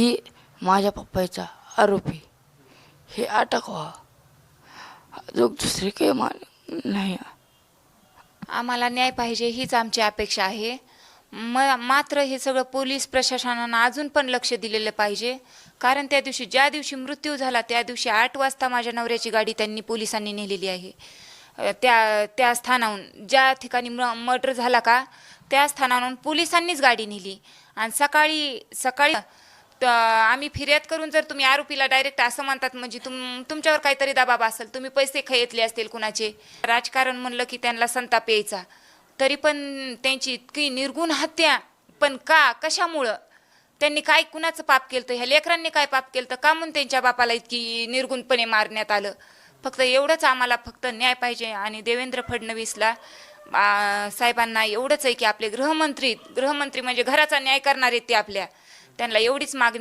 की माझ्या पप्पाचा आरोपी हे अटक व्हावं, अजून दुसरी काही नाही. आम्हाला न्याय पाहिजे हीच आमची अपेक्षा आहे. मात्र हे सगळं पोलीस प्रशासनानं अजून पण लक्ष दिलेलं पाहिजे. कारण त्या दिवशी ज्या दिवशी मृत्यू झाला त्या दिवशी 8 वाजता माझ्या नवऱ्याची गाडी त्यांनी पोलिसांनी नेलेली आहे. त्या स्थानाहून ज्या ठिकाणी मर्डर झाला का त्या स्थानावरून पोलिसांनीच गाडी नेली. आणि सकाळी सकाळी आम्ही फिर्याद करून जर तुम्ही आरोपीला डायरेक्ट असं म्हणतात म्हणजे तुमच्यावर काहीतरी दबाव असेल, तुम्ही पैसे खेळले असतील कुणाचे, राजकारण म्हणलं की त्यांना संताप यायचा. तरी पण त्यांची इतकी निर्गुण हत्या, पण का, कशामुळं, त्यांनी काय कुणाचं पाप केलं तर, ह्या लेकरांनी काय पाप केलं तर का म्हणून त्यांच्या बापाला इतकी निर्गुणपणे मारण्यात आलं. फक्त एवढंच आम्हाला फक्त न्याय पाहिजे. आणि देवेंद्र फडणवीसला साहेबांना एवढंच आहे की आपले गृहमंत्री म्हणजे घराचा न्याय करणारे ते आपल्या, त्यांना एवढीच मागणी.